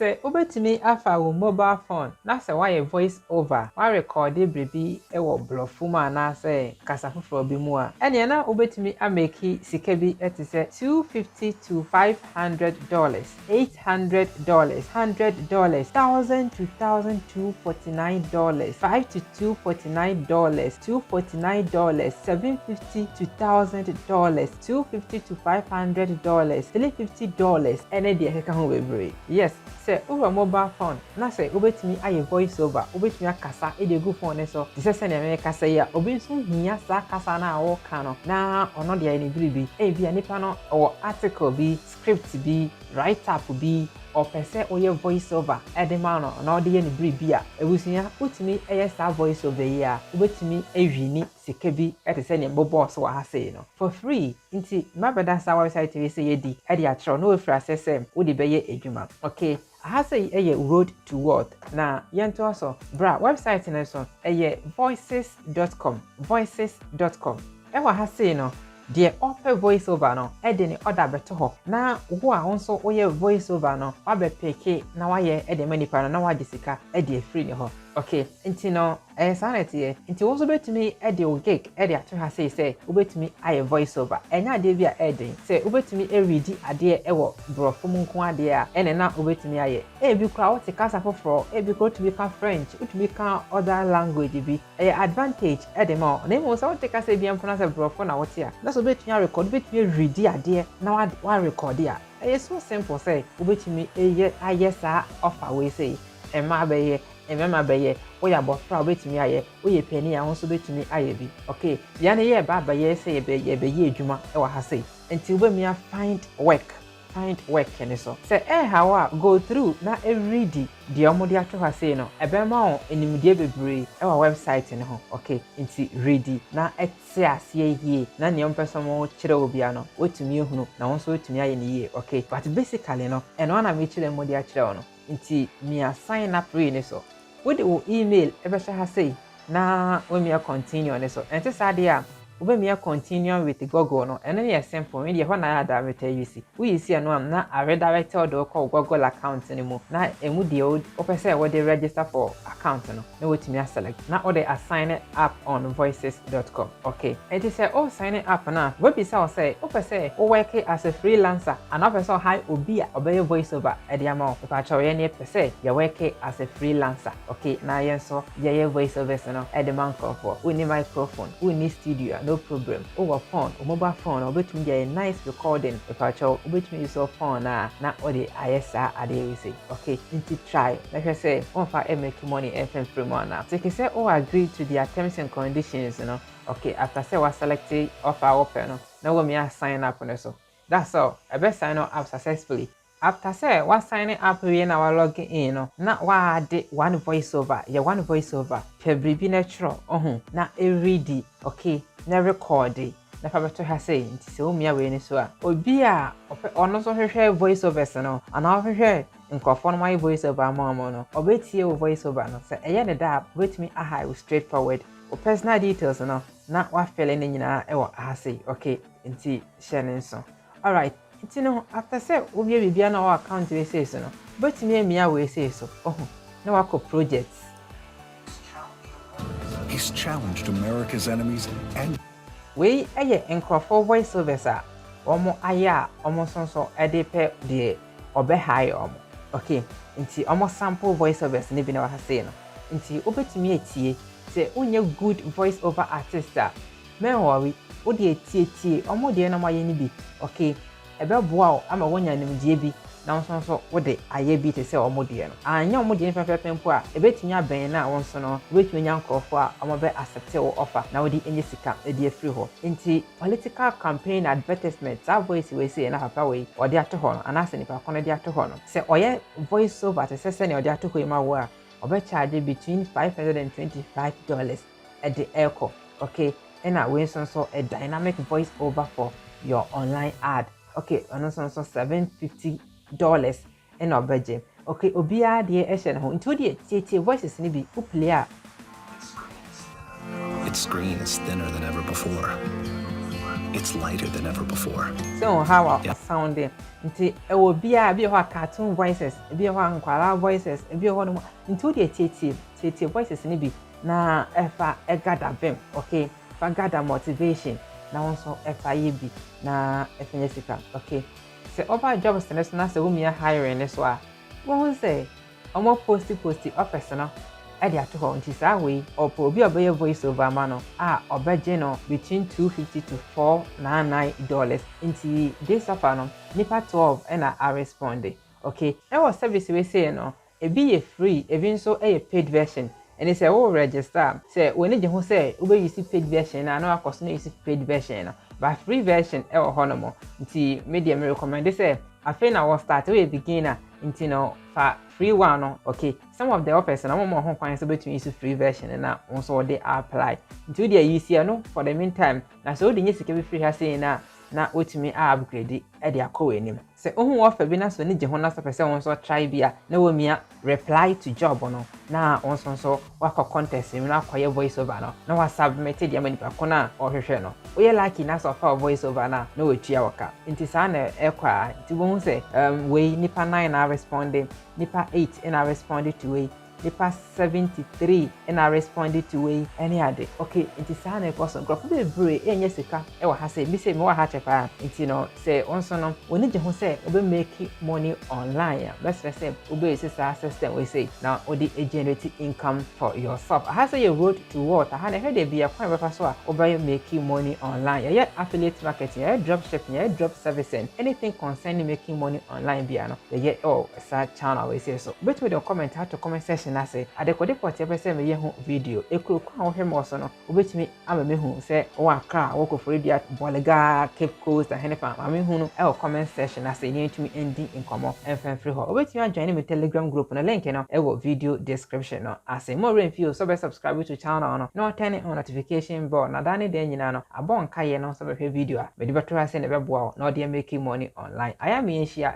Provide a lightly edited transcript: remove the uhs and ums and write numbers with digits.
Say ubetumi afa wo mobile phone na say why voice over wa record brebi e wo blofuma na say kasa foforo bi mu a ene na ubetumi ameki sika bi etise $250 to $500 $800 $100 $1,000 to $1,249 $5 to $249 $249 $750 to $1,000 $250 to $500 $350 ene de keka ho bebre. Yes, say over mobile phone na say ubetumi aye voice over ubetumi akasa e de go phone so se se na me kasa ya obi so hia sa kasa na wo ka no na ono de ani biribi e bia nipa no o article bi script bi write up bi or pese oye voice over edema no na ode ye ni biribi a ebusunya utumi eye sa voice over ya ubetumi ehwini sika bi etese ne boss wa ha say no for free nti mabeda sa website we say yedi e de atro no free access wo de beye edwuma. Okay, I say a road to world. Na yento also bra website na so voices.com voices.com. Ewa ha say no de offer voice over no e de ni order beto ho na wo a nso oye voice over no wa be peke na wa ye e de manipa no na wa de sika e de free ni ho. Okay, nti no sanity nti wo so betumi e de o gig e de ato ha say wo betumi aye voice over enya de bia e de say wo betumi e read ade e wo brofo mu nko ade a ene na wo betumi aye e bi kra wo te kasa foforo e bi kra to be ka French wo to be ka other language bi e advantage e de ma na mo so wo te kasa bia mpo na say brofo na wo te a na so betumi record betumi read ade na wa record a e so simple say wo betumi e aye sa offer we say e ma be ye emema beye oya bofra obetumi aye oye pani a won so betumi aye bi. Okay, ya na ye ba ye say ye be adwuma e wa ha say enti obemia find work ene so say how a go through na read the omodi atwo ha say no ebema on enimdie bebre e wa website ne ho. Okay, enti ready na etse ase yie na ne ompeso mo kire obi ano wotumi ehunu na won so wotumi aye ne yie. Okay, but basically no eno na me kire modi akire no nti me sign up re ne so with the email ebesha ha say na we me continue ne so enti sade a we me continue with the Google no eno ne simple we dey ho na ya direct use we see no am na a redirect do call Google account ni mu na emu de o pese we dey register for account no na wetimi select na o dey assign up on voices.com. Okay, enti say o sign up na we be say say o pese o work as a freelancer and o pese hi obi a obey voice over e dey am o pa cho ye ne pese ya work as a freelancer. Okay, na yen so ye voice over no e dey man for we need microphone we need studio no problem over phone or mobile phone or between a nice recording if I show between use of phone na or the ISR ade we say. Okay, into try like I say on for make money FM free now. So you can say agree to their terms and conditions, you know. Okay, after say was selected offer open no now we may sign up on so that's all. I best sign up successfully. After say what signing up we na logging in no na wa de one voice over ya one voice over pebribi natural na ready. Okay, na record na fa beto ha say nti se o mia we ni so a obi a ono so hwehwe voice over no ana hwehwe nkofo no my voice over amamo no obetie o voice over no say eye ne da wetimi aha straightforward o personal details no na wa fele ne nyina e wo ha say. Okay, nti share ne so. All right, it's no after say we be na our account we say so no but me we say so na wako projects. He's challenged America's enemies and we aye encrofo voice overs a omo aya omo sonso edepe de obe high omo. Okay, nti omo sample voice overs ne bi na wa say no nti obetumi etie say onye good voice over artist a men worry wo de etie omo de na maye ni bi. Okay, ebe boa ama wonya nimdie bi na wonso wo de aye bi te se omodie no anya omodie fefefe mpo a ebetumi aben na wonso no ebetumi nya nkofo a omobe accept wo offer na wo di enye sika e di free ho. Nti political campaign advertisement that voice we say na papa we odi ato ho no anase ni papa no di ato ho no se oye voice over te se ne odi ato ho ma wo a obe charge between $525 at the echo. Okay, and a we so a dynamic voice over for your online ad. Okay, and also $750 in our budget. Okay, obia de eshen ho into the voices ni bi its screen is thinner than ever before. it's lighter than ever before. So how I sounding nti e will be a cartoon voices, be a nkwara voices, be a no into the tete voices ni bi na efa e gather them, okay? Fa gather motivation na also efa ye bi na efenye sika, okay? Se oba jobs na se wumi hiring ne so a won say omo posti office no e dey ato ho nti sa we opo obi obeye voice over ma no obeje no between $250 to $499 nti this offer no nipa 12 na a respond, okay? E was service we say no e be free, even so a paid version. And they say, oh, register. Say, when you say, you see paid version, I know I cost you see paid version. But free version, honomo. Nti media me recommend. They say, I think I will start with beginner. Nti no, for free one, okay. Some of the offers, and I'm more home coins between use free version, and now also they apply. Until they use here, no, for the meantime. Now, so the news can be free, has saying na wotumi upgrade e de akọ enim se ohun offer bi na so ni je ho na so pese won so try bia na womia reply to job no na won so wakọ contest mi na akoye voice over no na wa submit de amanipa ko na ohwehwe no oye lucky na so fa voice over na wetua waka nti sa na ekwa nti bo hu se we nipa 9 na responding nipa 8 na responded to we nipa 73 na responded to we any other, okay? Nti sa na person graph be brave enye sika e wa ha say bi say me wa ha chefa nti no say onso no oni je ho say obe make money online. Let's say obe use system we say now odi generate income for yourself. Ha say you road to what ha na he dey be a kwan be fa so a obe make money online. Yeah, affiliate marketing, yeah, drop shipping, yeah, drop servicing, anything concerning making money online be ano. Yeah, oh, sa channel we say so. Bet me the comment how to comment section na say adekode port person me ye ho video ekuro kwa ho hwemo so no obetimi ama me hu say wa kra wo ko free at Bolega Cape Coast and Henefa ma me hu no e comment section na say ni ntumi ending inkomo enfan free ho obetimi join me Telegram group no link no e wo video description no ase more review so be subscribe to channel no turn on notification bell na dane de nyina no abon kaye no so be video a me de beto ase na be boa no de making money online. I am in here